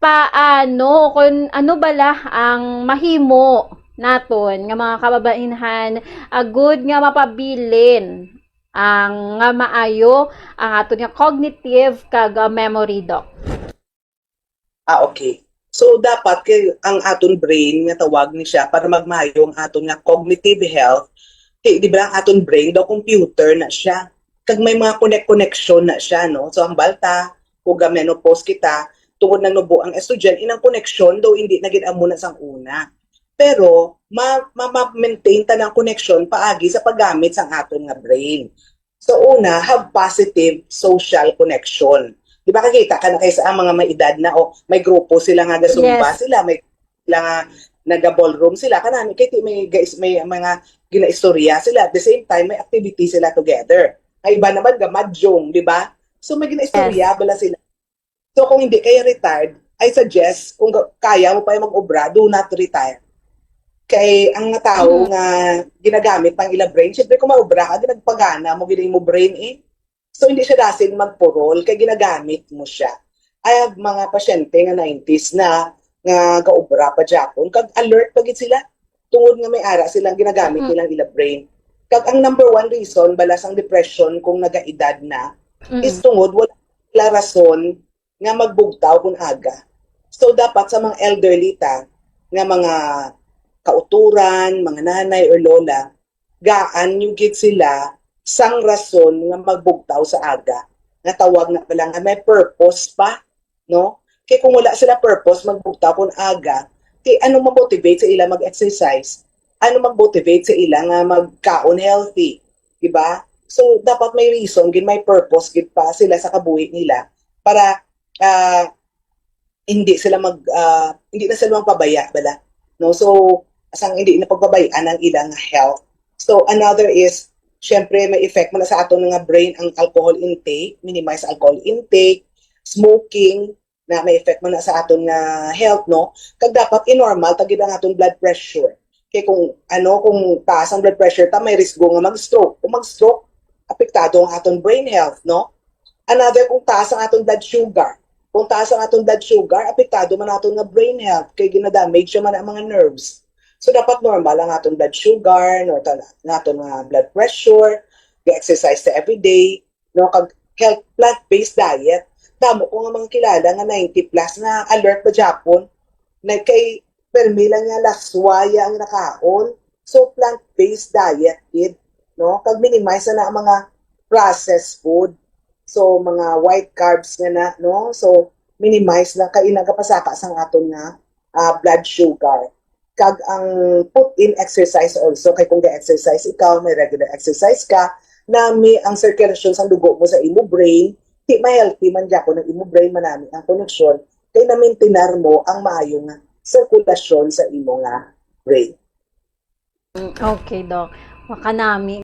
paano kung ano bala ang mahimo naton nga mga kababainhan good nga mapabilin ang nga maayo ang aton nga cognitive kag memory doc. Okay. So dapat kay ang aton brain nga tawag ni siya para magmayo ang aton nga cognitive health. Kay di ba ang aton brain daw computer na siya. Kag may mga connection na siya no. So ang balta kung menopause kita tungod na nubo ang estrogen inang connection daw hindi na gid amo na sang una. Pero ma-maintain ta ng connection paagi sa paggamit sang aton nga brain. So una, have positive social connection. Di ba kakita ka na kayo sa mga may edad na o may grupo sila nga gasumba Yes. sila, may sila nga naga-ballroom sila kanami kay may guys may mga ginaistorya sila at the same time may activity sila together. Ay iba naman ga mahjong, di ba? So may Yes. ginaistorya bala sila. So kung hindi kayo retired, I suggest kung kaya mo pa yung mag-obra, do not retire. Kay ang nga tao Mm. nga ginagamit pang ila brain, syempre kung maobra ka, ginagpagana mo gina mo brain eh. So hindi siya dasin magpurol kay ginagamit mo siya. I have mga pasyente nga 90s na nga gaobra pa Japon kag alert pagit sila tungod nga may ara silang ginagamit Mm. nilang ila brain. Kag ang number one reason balas ang depression kung nagaedad na is Mm. tungod wala sila rason nga magbugtaw kung aga. So dapat sa mga elderly ta nga mga kauturan, mga nanay or lola, gaan yung gid sila sang rason nga magbugtaw sa aga. Nga tawag na pala nga may purpose pa, no? Kaya kung wala sila purpose magbugtaw kung aga, kay ano ma-motivate sa ila mag-exercise? Ano mag-motivate sa ila nga magkaon healthy, di ba? So dapat may reason, gid may purpose gid pa sila sa kabuhi nila para hindi na sila magpabaya bala. No? So asang hindi na pagbabayaan ang ilang health. So another is syempre may effect man sa aton nga brain ang alcohol intake, minimize alcohol intake, smoking na may effect man sa aton nga health no. Kag dapat i-normal tagid ang aton blood pressure. Kay kung taas ang blood pressure ta may risgo nga mag-stroke. Kung mag-stroke apektado ang aton brain health no. Another kung taas ang aton blood sugar. Kung taas ang aton blood sugar, apektado man aton nga brain health kay ginadamage man ang mga nerves. So dapat normal ang aton blood sugar, no aton nga blood pressure, ga-exercise ta every day, no kag health plant-based diet. Damo ko nga mga kilala nga 90 plus na alert pa Japon na kay permi lang nga laswaya ang nakaon. So plant-based diet kid, no? Kag minimize na ang mga processed food. So mga white carbs nga na, no? So minimize na kay nagapasaka sang aton nga blood sugar. Kag ang put in exercise also kay kung ga-exercise ikaw, may regular exercise ka, nami ang circulation sa dugo mo sa imo brain, di ma-healthy man gyapon ang imo brain manami ang connection kay na-maintinar mo ang maayo nga sirkulasyon sa imo nga brain. Okay, doc. Makanami